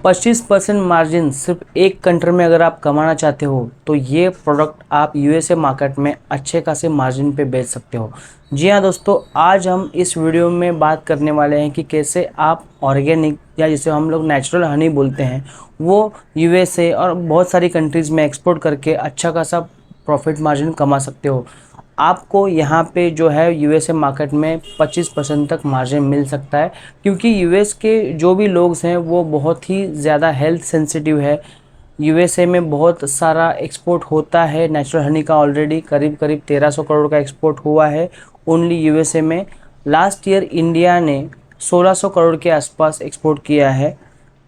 25% margin सिर्फ एक country में अगर आप कमाना चाहते हो तो ये प्रोडक्ट आप यूएसए मार्केट में अच्छे खासे मार्जिन पे बेच सकते हो। जी हाँ दोस्तों, आज हम इस वीडियो में बात करने वाले हैं कि कैसे आप ऑर्गेनिक या जिसे हम लोग नेचुरल हनी बोलते हैं वो यूएसए और बहुत सारी कंट्रीज़ में एक्सपोर्ट करके अच्छा खासा प्रॉफिट मार्जिन कमा सकते हो। आपको यहाँ पे जो है यूएसए मार्केट में 25% तक मार्जिन मिल सकता है, क्योंकि यूएस के जो भी लोग हैं वो बहुत ही ज़्यादा हेल्थ सेंसिटिव है। यूएसए में बहुत सारा एक्सपोर्ट होता है नेचुरल हनी का, ऑलरेडी करीब करीब 1300 करोड़ का एक्सपोर्ट हुआ है ओनली यूएसए में। लास्ट ईयर इंडिया ने 1600 करोड़ के आसपास एक्सपोर्ट किया है,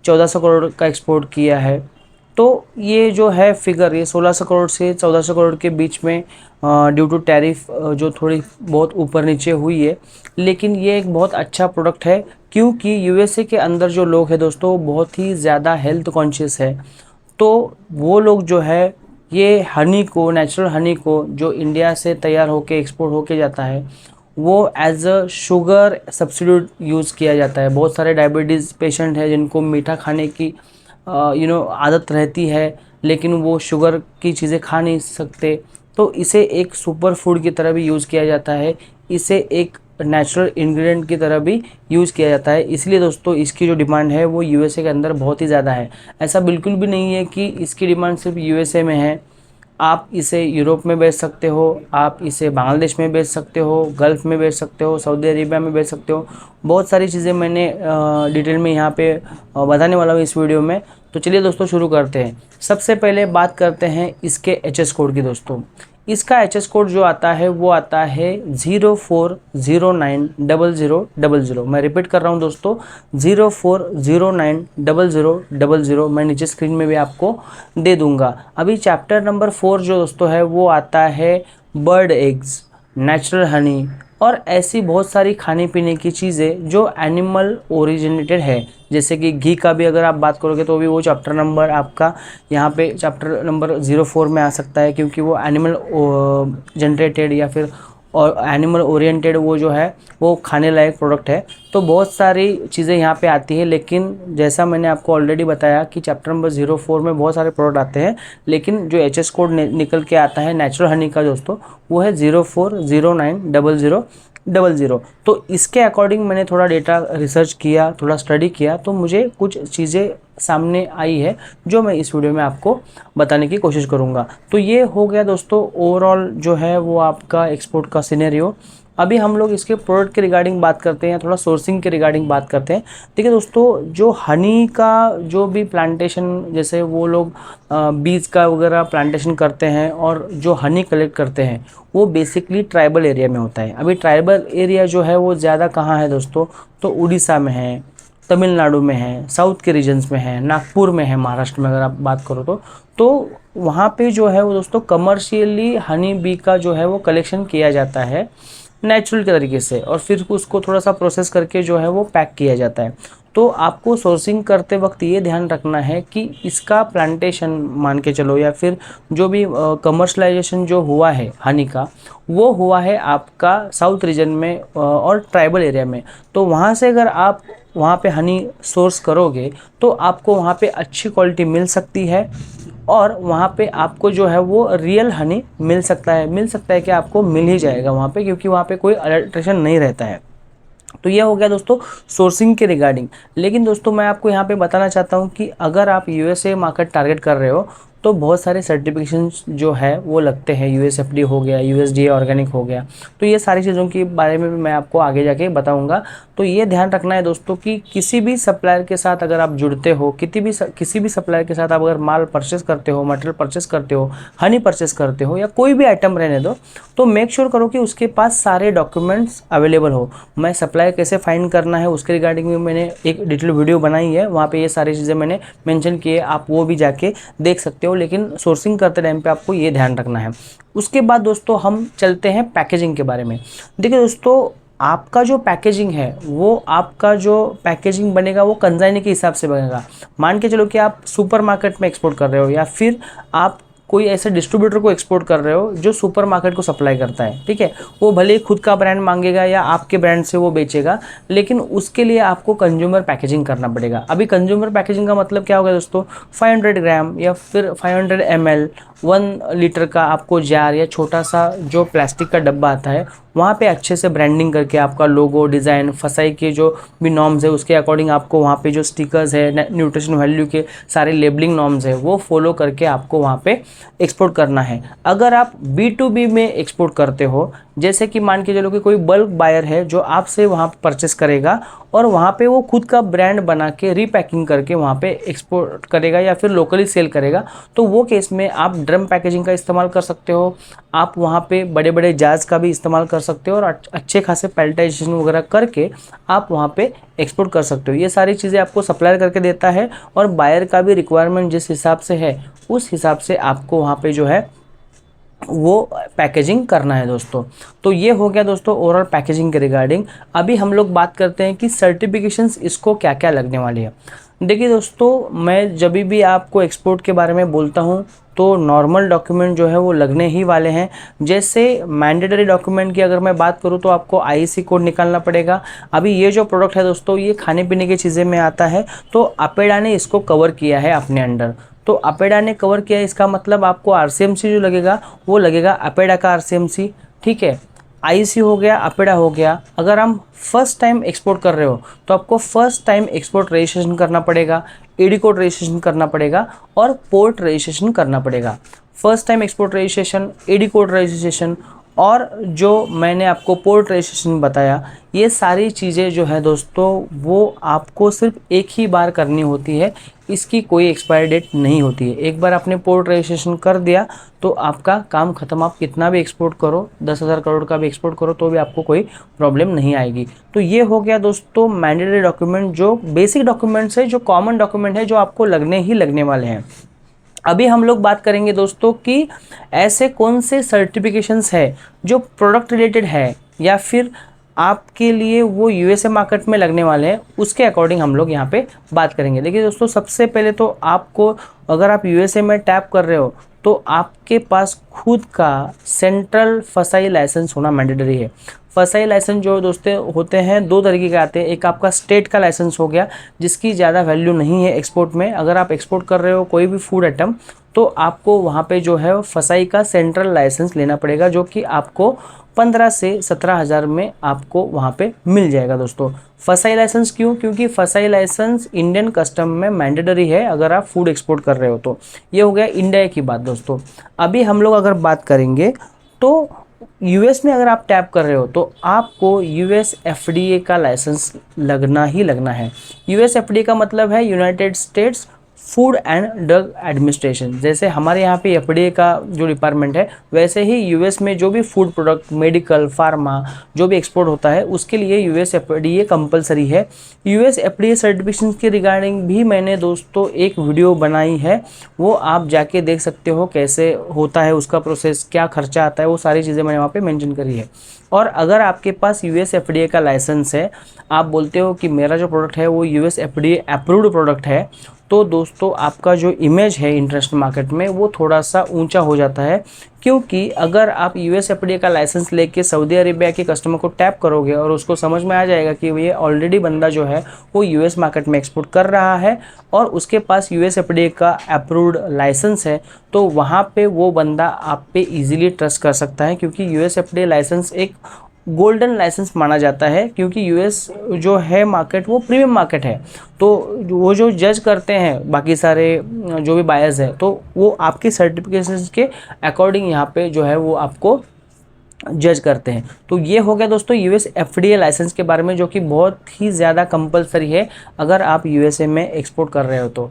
1400 करोड़ का एक्सपोर्ट किया है। तो ये जो है फिगर, ये 1600 करोड़ से 1400 करोड़ के बीच में ड्यू टू टैरिफ जो थोड़ी बहुत ऊपर नीचे हुई है, लेकिन ये एक बहुत अच्छा प्रोडक्ट है क्योंकि यूएसए के अंदर जो लोग हैं दोस्तों बहुत ही ज़्यादा हेल्थ कॉन्शियस है। तो वो लोग जो है ये हनी को, नेचुरल हनी को जो इंडिया से तैयार होके एक्सपोर्ट होके जाता है वो as a sugar substitute use किया जाता है। बहुत सारे डायबिटीज़ पेशेंट हैं जिनको मीठा खाने की आदत रहती है, लेकिन वो शुगर की चीज़ें खा नहीं सकते, तो इसे एक सुपर फूड की तरह भी यूज़ किया जाता है, इसे एक नेचुरल इंग्रेडिएंट की तरह भी यूज़ किया जाता है। इसलिए दोस्तों इसकी जो डिमांड है वो यूएसए के अंदर बहुत ही ज़्यादा है। ऐसा बिल्कुल भी नहीं है कि इसकी डिमांड सिर्फ यूएसए में है। आप इसे यूरोप में बेच सकते हो, आप इसे बांग्लादेश में बेच सकते हो, गल्फ़ में बेच सकते हो, सऊदी अरेबिया में बेच सकते हो। बहुत सारी चीज़ें मैंने डिटेल में यहाँ पे बताने वाला हूँ इस वीडियो में। तो चलिए दोस्तों शुरू करते हैं। सबसे पहले बात करते हैं इसके एचएस कोड की दोस्तों। इसका एचएस कोड जो आता है वो आता है 04090000। मैं रिपीट कर रहा हूँ दोस्तों, 04090000। मैं नीचे स्क्रीन में भी आपको दे दूंगा। अभी चैप्टर नंबर 4 जो दोस्तों है वो आता है बर्ड एग्स, नेचुरल हनी और ऐसी बहुत सारी खाने पीने की चीज़ें जो एनिमल ओरिजिनेटेड है। जैसे कि घी का भी अगर आप बात करोगे तो भी वो चैप्टर नंबर आपका यहाँ पे चैप्टर नंबर 04 में आ सकता है, क्योंकि वो एनिमल जनरेटेड या फिर और एनिमल ओरिएंटेड वो जो है वो खाने लायक प्रोडक्ट है। तो बहुत सारी चीज़ें यहाँ पे आती है, लेकिन जैसा मैंने आपको ऑलरेडी बताया कि चैप्टर नंबर 04 में बहुत सारे प्रोडक्ट आते हैं, लेकिन जो एचएस कोड निकल के आता है नेचुरल हनी का दोस्तों वो है 04090000। तो इसके अकॉर्डिंग मैंने थोड़ा डेटा रिसर्च किया, थोड़ा स्टडी किया, तो मुझे कुछ चीज़ें सामने आई है जो मैं इस वीडियो में आपको बताने की कोशिश करूंगा। तो ये हो गया दोस्तों ओवरऑल जो है वो आपका एक्सपोर्ट का सिनेरियो। अभी हम लोग इसके प्रोडक्ट के रिगार्डिंग बात करते हैं, थोड़ा सोर्सिंग के रिगार्डिंग बात करते हैं। देखिए दोस्तों, जो हनी का जो भी प्लांटेशन, जैसे वो लोग बीज का वगैरह प्लांटेशन करते हैं और जो हनी कलेक्ट करते हैं वो बेसिकली ट्राइबल एरिया में होता है। अभी ट्राइबल एरिया जो है वो ज़्यादा कहाँ है दोस्तों, तो उड़ीसा में है, तमिलनाडु में है, साउथ के रीजन्स में है, नागपुर में है, महाराष्ट्र में अगर आप बात करो तो वहाँ पे जो है वो दोस्तों कमर्शियली हनी बी का जो है वो कलेक्शन किया जाता है नेचुरल के तरीके से, और फिर उसको थोड़ा सा प्रोसेस करके जो है वो पैक किया जाता है। तो आपको सोर्सिंग करते वक्त ये ध्यान रखना है कि इसका प्लांटेशन मान के चलो या फिर जो भी कमर्शलाइजेशन जो हुआ है हनी का वो हुआ है आपका साउथ रीजन में और ट्राइबल एरिया में। तो वहाँ से अगर आप वहाँ पे हनी सोर्स करोगे तो आपको वहाँ पे अच्छी क्वालिटी मिल सकती है, और वहाँ पे आपको जो है वो रियल हनी मिल सकता है कि आपको मिल ही जाएगा वहाँ पे, क्योंकि वहाँ पे कोई अल्ट्रेशन नहीं रहता है। तो ये हो गया दोस्तों सोर्सिंग के रिगार्डिंग। लेकिन दोस्तों मैं आपको यहाँ पे बताना चाहता हूँ कि अगर आप यूएसए मार्केट टारगेट कर रहे हो तो बहुत सारे सर्टिफिकेशन जो है वो लगते हैं। यूएसएफडी हो गया, यूएसडीए ऑर्गेनिक हो गया, तो ये सारी चीज़ों के बारे में भी मैं आपको आगे जाके बताऊंगा। तो ये ध्यान रखना है दोस्तों कि किसी भी सप्लायर के साथ अगर आप जुड़ते हो, किसी भी सप्लायर के साथ आप अगर माल परचेस करते हो, मटेरियल परचेस करते हो, हनी परचेस करते हो या कोई भी आइटम रहने दो, तो मेक श्योर करो कि उसके पास सारे डॉक्यूमेंट्स अवेलेबल हो। मैं सप्लायर कैसे फाइंड करना है उसके रिगार्डिंग में मैंने एक डिटेल वीडियो बनाई है, वहाँ पे ये सारी चीज़ें मैंने मेंशन की है, आप वो भी जाके देख सकते हो। लेकिन सोर्सिंग करते टाइम पे आपको ये ध्यान रखना है। उसके बाद दोस्तों हम चलते हैं पैकेजिंग के बारे में। देखिए दोस्तों, आपका जो पैकेजिंग है वो आपका जो पैकेजिंग बनेगा वो कंसाइनी के हिसाब से बनेगा। मान के चलो कि आप सुपरमार्केट में एक्सपोर्ट कर रहे हो या फिर आप कोई ऐसे डिस्ट्रीब्यूटर को एक्सपोर्ट कर रहे हो जो सुपरमार्केट को सप्लाई करता है, ठीक है, वो भले ही खुद का ब्रांड मांगेगा या आपके ब्रांड से वो बेचेगा, लेकिन उसके लिए आपको कंज्यूमर पैकेजिंग करना पड़ेगा। अभी कंज्यूमर पैकेजिंग का मतलब क्या होगा दोस्तों, 500 ग्राम या फिर 500 ml 1 लीटर का आपको जार या छोटा सा जो प्लास्टिक का डब्बा आता है, वहाँ पे अच्छे से ब्रांडिंग करके आपका लोगो, डिज़ाइन, फसाई के जो भी नॉर्म्स है उसके अकॉर्डिंग आपको वहाँ पे जो स्टिकर्स है, न्यूट्रिशन वैल्यू के सारे लेबलिंग नॉर्म्स है, वो फॉलो करके आपको वहाँ पे एक्सपोर्ट करना है। अगर आप B2B में एक्सपोर्ट करते हो, जैसे कि मान के चलो कि कोई बल्क बायर है जो आपसे वहाँ परचेस करेगा और वहाँ पे वो खुद का ब्रांड बना के रीपैकिंग करके वहाँ पे एक्सपोर्ट करेगा या फिर लोकली सेल करेगा, तो वो केस में आप ड्रम पैकेजिंग का इस्तेमाल कर सकते हो। आप वहाँ पे बड़े बड़े जार्स का भी इस्तेमाल कर सकते हो और अच्छे खासे पैलेटाइजेशन वगैरह करके आप वहाँ पे एक्सपोर्ट कर सकते हो। ये सारी चीज़ें आपको सप्लायर करके देता है और बायर का भी रिक्वायरमेंट जिस हिसाब से है उस हिसाब से आपको वहाँ पे जो है वो पैकेजिंग करना है दोस्तों। तो ये हो गया दोस्तों ओवरऑल पैकेजिंग के रिगार्डिंग। अभी हम लोग बात करते हैं कि सर्टिफिकेशंस इसको क्या क्या लगने वाली है। देखिए दोस्तों, मैं जब भी आपको एक्सपोर्ट के बारे में बोलता हूँ तो नॉर्मल डॉक्यूमेंट जो है वो लगने ही वाले हैं। जैसे मैंडेटरी डॉक्यूमेंट की अगर मैं बात करूँ तो आपको IEC कोड निकालना पड़ेगा। अभी ये जो प्रोडक्ट है दोस्तों ये खाने पीने की चीज़ें में आता है, तो अपेडा ने इसको कवर किया है अपने अंडर। तो अपेडा ने कवर किया है, इसका मतलब आपको RCMC जो लगेगा वो लगेगा अपेडा का RCMC, ठीक है। IEC हो गया, अपेडा हो गया। अगर हम फर्स्ट टाइम एक्सपोर्ट कर रहे हो तो आपको फर्स्ट टाइम एक्सपोर्ट रजिस्ट्रेशन करना पड़ेगा, ED कोड रजिस्ट्रेशन करना पड़ेगा और पोर्ट रजिस्ट्रेशन करना पड़ेगा। First time export registration, ED code registration और जो मैंने आपको पोर्ट रजिस्ट्रेशन बताया, ये सारी चीज़ें जो है दोस्तों वो आपको सिर्फ एक ही बार करनी होती है, इसकी कोई एक्सपायर डेट नहीं होती है। एक बार आपने पोर्ट रजिस्ट्रेशन कर दिया तो आपका काम खत्म। आप कितना भी एक्सपोर्ट करो, 10,000 करोड़ का भी एक्सपोर्ट करो तो भी आपको कोई प्रॉब्लम नहीं आएगी। तो ये हो गया दोस्तों मैंडेटरी डॉक्यूमेंट, जो बेसिक डॉक्यूमेंट्स है, जो कॉमन डॉक्यूमेंट है, जो आपको लगने ही लगने वाले हैं। अभी हम लोग बात करेंगे दोस्तों कि ऐसे कौन से सर्टिफिकेशंस है जो प्रोडक्ट रिलेटेड है या फिर आपके लिए वो USA मार्केट में लगने वाले हैं, उसके अकॉर्डिंग हम लोग यहाँ पे बात करेंगे। देखिए दोस्तों, सबसे पहले तो आपको, अगर आप USA में टैप कर रहे हो तो आपके पास खुद का सेंट्रल फसाई लाइसेंस होना मैंडेटरी है। फसाई लाइसेंस जो दोस्तों होते हैं दो तरीके के आते हैं। एक आपका स्टेट का लाइसेंस हो गया जिसकी ज़्यादा वैल्यू नहीं है एक्सपोर्ट में। अगर आप एक्सपोर्ट कर रहे हो कोई भी फूड आइटम तो आपको वहाँ पे जो है फसाई का सेंट्रल लाइसेंस लेना पड़ेगा, जो कि आपको 15 से 17,000 में आपको वहाँ पे मिल जाएगा दोस्तों। फसाई लाइसेंस क्यों? क्योंकि फसाई लाइसेंस इंडियन कस्टम में मैंडेटरी है अगर आप फूड एक्सपोर्ट कर रहे हो तो। ये हो गया इंडिया की बात दोस्तों। अभी हम लोग अगर बात करेंगे तो US में अगर आप टैप कर रहे हो तो आपको US FDA का लाइसेंस लगना ही लगना है। US FDA का मतलब है United states food and drug administration. जैसे हमारे यहाँ पे FDA का जो डिपार्टमेंट है, वैसे ही US में जो भी फूड प्रोडक्ट, मेडिकल, फार्मा जो भी एक्सपोर्ट होता है उसके लिए US FDA कंपलसरी है। US FDA सर्टिफिकेशन के रिगार्डिंग भी मैंने दोस्तों एक वीडियो बनाई है, वो आप जाके देख सकते हो कैसे होता है उसका प्रोसेस, क्या खर्चा आता है, वो सारी चीज़ें मैंने वहाँ पे मेंशन करी है। और अगर आपके पास US FDA का लाइसेंस है, आप बोलते हो कि मेरा जो प्रोडक्ट है वो US FDA अप्रूव्ड प्रोडक्ट है, तो दोस्तों आपका जो इमेज है इंटरनेशनल मार्केट में वो थोड़ा सा ऊंचा हो जाता है। क्योंकि अगर आप US FDA का लाइसेंस लेके सऊदी अरेबिया के कस्टमर को टैप करोगे और उसको समझ में आ जाएगा कि ये ऑलरेडी बंदा जो है वो US मार्केट में एक्सपोर्ट कर रहा है और उसके पास US FDA का अप्रूव्ड लाइसेंस है, तो वहाँ पे वो बंदा आप पे ईजिली ट्रस्ट कर सकता है। क्योंकि US FDA लाइसेंस एक गोल्डन लाइसेंस माना जाता है, क्योंकि US जो है मार्केट वो प्रीमियम मार्केट है। तो वो जो जज करते हैं बाकी सारे जो भी बायर्स है, तो वो आपके सर्टिफिकेशंस के अकॉर्डिंग यहाँ पे जो है वो आपको जज करते हैं। तो ये हो गया दोस्तों US FDA लाइसेंस के बारे में, जो कि बहुत ही ज़्यादा कंपलसरी है अगर आप USA में एक्सपोर्ट कर रहे हो तो।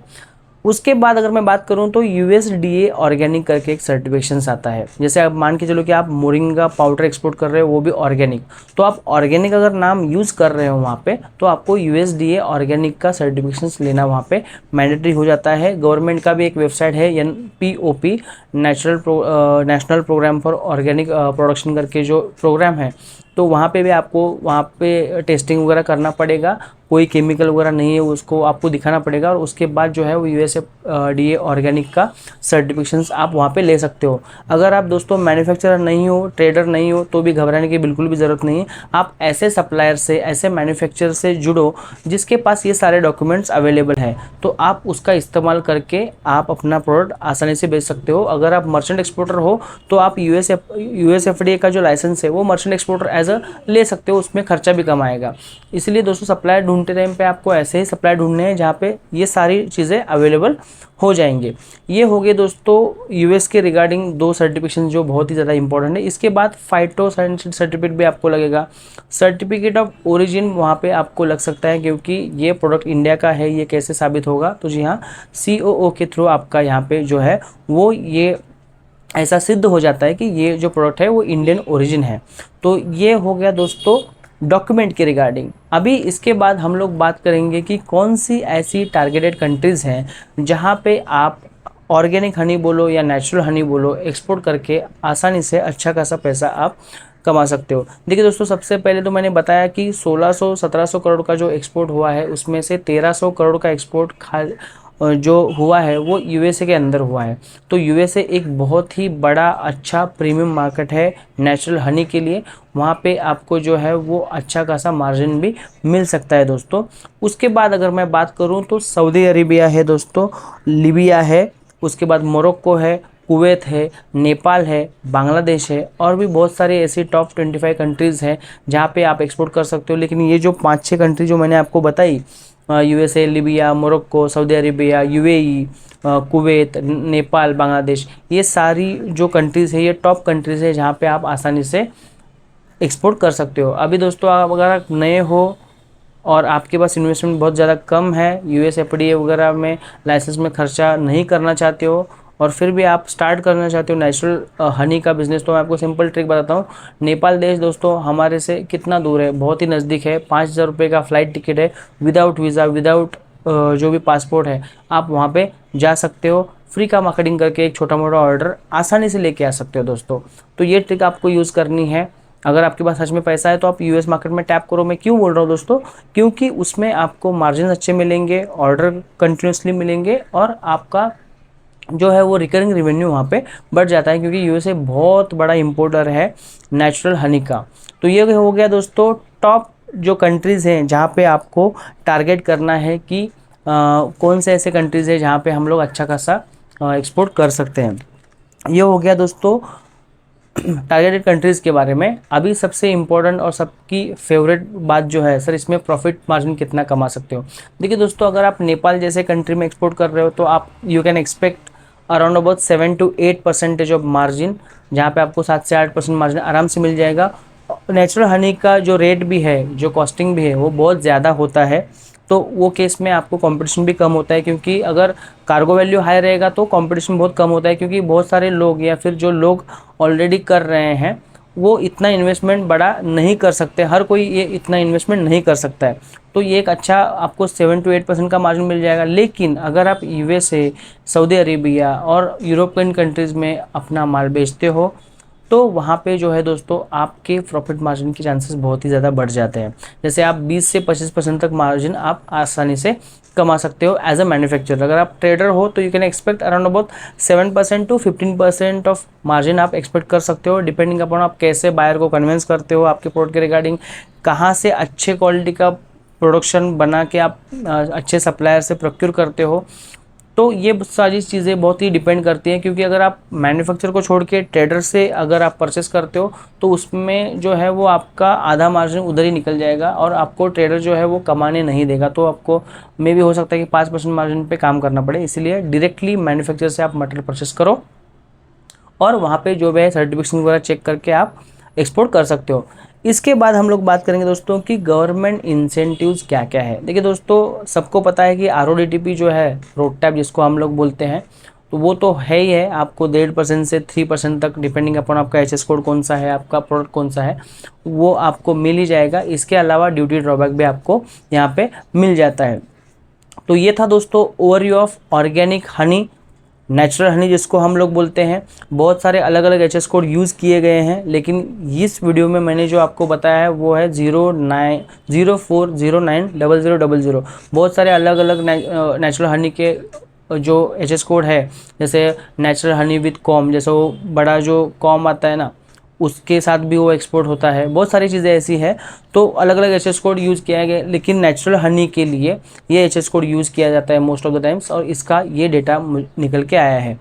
उसके बाद अगर मैं बात करूं तो USDA ऑर्गेनिक करके एक सर्टिफिकेशन आता है। जैसे आप मान के चलो कि आप मोरिंगा पाउडर एक्सपोर्ट कर रहे हो, वो भी ऑर्गेनिक, तो आप ऑर्गेनिक अगर नाम यूज़ कर रहे हो वहाँ पे, तो आपको USDA ऑर्गेनिक का सर्टिफिकेशन लेना वहाँ पे मैंडेटरी हो जाता है। गवर्नमेंट का भी एक वेबसाइट है NPOP, national programme for organic production करके जो प्रोग्राम है, तो वहाँ पे भी आपको वहाँ पे टेस्टिंग वगैरह करना पड़ेगा कोई केमिकल वगैरह नहीं है, उसको आपको दिखाना पड़ेगा और उसके बाद जो है वो USFDA ऑर्गेनिक का सर्टिफिकेशंस आप वहाँ पे ले सकते हो। अगर आप दोस्तों मैन्युफैक्चरर नहीं हो, ट्रेडर नहीं हो, तो भी घबराने की बिल्कुल भी ज़रूरत नहीं है। आप ऐसे सप्लायर से, ऐसे मैन्युफैक्चरर से जुड़ो जिसके पास ये सारे डॉक्यूमेंट्स अवेलेबल हैं, तो आप उसका इस्तेमाल करके आप अपना प्रोडक्ट आसानी से बेच सकते हो। अगर आप मर्चेंट एक्सपोर्टर हो तो आप USFDA का जो लाइसेंस है वो मर्चेंट एक्सपोर्टर एज अ ले सकते हो, उसमें खर्चा भी कम आएगा। इसलिए दोस्तों सप्लायर ढूंढते टाइम पे आपको ऐसे ही सप्लायर ढूंढने हैं जहाँ पे ये सारी चीज़ें अवेलेबल हो जाएंगे। ये हो गए दोस्तों यूएस के रिगार्डिंग 2 सर्टिफिकेशन जो बहुत ही ज़्यादा इंपॉर्टेंट है। इसके बाद फाइटोसैनिटरी सर्टिफिकेट भी आपको लगेगा। सर्टिफिकेट ऑफ ओरिजिन वहाँ पे आपको लग सकता है क्योंकि ये प्रोडक्ट इंडिया का है, ये कैसे साबित होगा, तो जी हाँ, COO के थ्रू आपका यहाँ पे जो है वो ये ऐसा सिद्ध हो जाता है कि ये जो प्रोडक्ट है वो इंडियन ओरिजिन है। तो ये हो गया दोस्तों डॉक्यूमेंट के रिगार्डिंग। अभी इसके बाद हम लोग बात करेंगे कि कौन सी ऐसी टारगेटेड कंट्रीज़ हैं जहाँ पे आप ऑर्गेनिक हनी बोलो या नेचुरल हनी बोलो, एक्सपोर्ट करके आसानी से अच्छा खासा पैसा आप कमा सकते हो। देखिए दोस्तों, सबसे पहले तो मैंने बताया कि 1600-1700 करोड़ का जो एक्सपोर्ट हुआ है उसमें से 1300 करोड़ का एक्सपोर्ट जो हुआ है वो यूएसए के अंदर हुआ है। तो यूएसए एक बहुत ही बड़ा अच्छा प्रीमियम मार्केट है नेचुरल हनी के लिए। वहाँ पे आपको जो है वो अच्छा खासा मार्जिन भी मिल सकता है दोस्तों। उसके बाद अगर मैं बात करूँ तो सऊदी अरेबिया है दोस्तों, लीबिया है, उसके बाद मोरक्को है, कुवैत है, नेपाल है, बांग्लादेश है और भी बहुत सारे ऐसी टॉप 25 कंट्रीज़ हैं जहाँ पे आप एक्सपोर्ट कर सकते हो। लेकिन ये जो 5-6 कंट्री जो मैंने आपको बताई, USA, Libya, Morocco, Saudi Arabia, UAE, Kuwait, Nepal, Bangladesh, ये सारी जो कंट्रीज़ है ये टॉप कंट्रीज़ है जहाँ पे आप आसानी से एक्सपोर्ट कर सकते हो। अभी दोस्तों आप अगर नए हो और आपके पास इन्वेस्टमेंट बहुत ज़्यादा कम है, USFDA वगैरह में लाइसेंस में खर्चा नहीं करना चाहते हो और फिर भी आप स्टार्ट करना चाहते हो नेचुरल हनी का बिज़नेस, तो मैं आपको सिंपल ट्रिक बताता हूँ। नेपाल देश दोस्तों हमारे से कितना दूर है, बहुत ही नज़दीक है। 5000 रुपये का फ़्लाइट टिकट है, विदाउट वीज़ा, विदाउट जो भी पासपोर्ट है, आप वहाँ पे जा सकते हो। फ्री का मार्केटिंग करके एक छोटा मोटा ऑर्डर आसानी से लेके आ सकते हो दोस्तों। तो ये ट्रिक आपको यूज़ करनी है। अगर आपके पास सच में पैसा है तो आप US मार्केट में टैप करो। मैं क्यों बोल रहा हूँ दोस्तों, क्योंकि उसमें आपको मार्जिन अच्छे मिलेंगे, ऑर्डर कंटिन्यूसली मिलेंगे और आपका जो है वो रिकरिंग रेवेन्यू वहाँ पे बढ़ जाता है, क्योंकि USA बहुत बड़ा इंपोर्टर है नेचुरल हनी का। तो ये हो गया दोस्तों टॉप जो कंट्रीज़ हैं जहाँ पे आपको टारगेट करना है कि कौन से ऐसे कंट्रीज़ हैं जहाँ पे हम लोग अच्छा खासा एक्सपोर्ट कर सकते हैं। ये हो गया दोस्तों टारगेटेड कंट्रीज़ के बारे में। अभी सबसे इम्पोर्टेंट और सबकी फेवरेट बात जो है, सर इसमें प्रॉफिट मार्जिन कितना कमा सकते हो। देखिए दोस्तों, अगर आप नेपाल जैसे कंट्री में एक्सपोर्ट कर रहे हो तो आप you can expect around about 7 to 8% of margin, जहाँ पे आपको 7 से 8% मार्जिन आराम से मिल जाएगा। नेचुरल हनी का जो रेट भी है, जो कॉस्टिंग भी है, वो बहुत ज़्यादा होता है। तो वो केस में आपको कंपटीशन भी कम होता है, क्योंकि अगर कार्गो वैल्यू हाई रहेगा तो कंपटीशन बहुत कम होता है, क्योंकि बहुत सारे लोग या फिर जो लोग ऑलरेडी कर रहे हैं वो इतना इन्वेस्टमेंट बड़ा नहीं कर सकते। हर कोई ये इतना इन्वेस्टमेंट नहीं कर सकता है। तो ये एक अच्छा आपको 7 to 8% का मार्जिन मिल जाएगा। लेकिन अगर आप USA, सऊदी अरेबिया और यूरोपियन कंट्रीज़ में अपना माल बेचते हो तो वहाँ पे जो है दोस्तों आपके प्रॉफिट मार्जिन के चांसेस बहुत ही ज़्यादा बढ़ जाते हैं। जैसे आप 20 से 25% तक मार्जिन आप आसानी से कमा सकते हो एज अ मैन्युफैक्चरर। अगर आप ट्रेडर हो तो you can expect around about 7% to 15% of margin आप एक्सपेक्ट कर सकते हो, डिपेंडिंग अपॉन आप कैसे बायर को कन्विंस करते हो आपके प्रोडक्ट के रिगार्डिंग, कहाँ से अच्छे क्वालिटी का प्रोडक्शन बना के आप अच्छे सप्लायर से प्रोक्योर करते हो। तो ये सारी चीज़ें बहुत ही डिपेंड करती हैं, क्योंकि अगर आप मैन्युफैक्चर को छोड़ के ट्रेडर से अगर आप परचेस करते हो तो उसमें जो है वो आपका आधा मार्जिन उधर ही निकल जाएगा और आपको ट्रेडर जो है वो कमाने नहीं देगा। तो आपको मे भी हो सकता है कि 5% मार्जिन पे काम करना पड़े। इसलिए डायरेक्टली मैन्युफैक्चर से आप मटेरियल परचेस करो और वहाँ पे जो भी है सर्टिफिकेशन वगैरह चेक करके आप एक्सपोर्ट कर सकते हो। इसके बाद हम लोग बात करेंगे दोस्तों कि गवर्नमेंट इंसेंटिव्स क्या क्या है। देखिए दोस्तों, सबको पता है कि RODTEP जो है, रोड टैप जिसको हम लोग बोलते हैं, तो वो तो है ही है। आपको 1.5% से 3% तक, डिपेंडिंग अपॉन आपका HS कोड कौन सा है, आपका प्रोडक्ट कौन सा है, वो आपको मिल ही जाएगा। इसके अलावा ड्यूटी ड्रॉबैक भी आपको यहाँ पे मिल जाता है। तो ये था दोस्तों overview of organic honey natural Honey जिसको हम लोग बोलते हैं। बहुत सारे अलग अलग एच एस कोड यूज़ किए गए हैं, लेकिन इस वीडियो में मैंने जो आपको बताया है वो है 04090000। बहुत सारे अलग अलग नेचुरल हनी के जो एच एस कोड है, जैसे नेचुरल हनी विद कॉम, जैसे वो बड़ा जो कॉम आता है ना, उसके साथ भी वो एक्सपोर्ट होता है। बहुत सारी चीज़ें ऐसी है, तो अलग अलग एच एस कोड यूज़ किया गया, लेकिन नेचुरल हनी के लिए ये एच एस कोड यूज़ किया जाता है मोस्ट ऑफ द टाइम्स, और इसका ये डेटा निकल के आया है।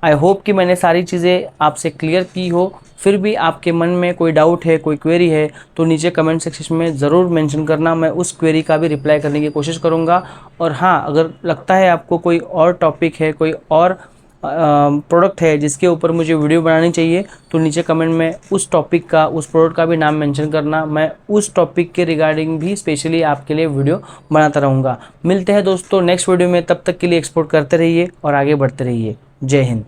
आई होप कि मैंने सारी चीज़ें आपसे क्लियर की हो। फिर भी आपके मन में कोई डाउट है, कोई क्वेरी है, तो नीचे कमेंट सेक्शन में ज़रूर मेंशन करना, मैं उस क्वेरी का भी रिप्लाई करने की कोशिश करूँगा। और हाँ, अगर लगता है आपको कोई और टॉपिक है, कोई और प्रोडक्ट है जिसके ऊपर मुझे वीडियो बनानी चाहिए, तो नीचे कमेंट में उस टॉपिक का, उस प्रोडक्ट का भी नाम मेंशन करना। मैं उस टॉपिक के रिगार्डिंग भी स्पेशली आपके लिए वीडियो बनाता रहूँगा। मिलते हैं दोस्तों नेक्स्ट वीडियो में, तब तक के लिए एक्सपोर्ट करते रहिए और आगे बढ़ते रहिए। जय हिंद।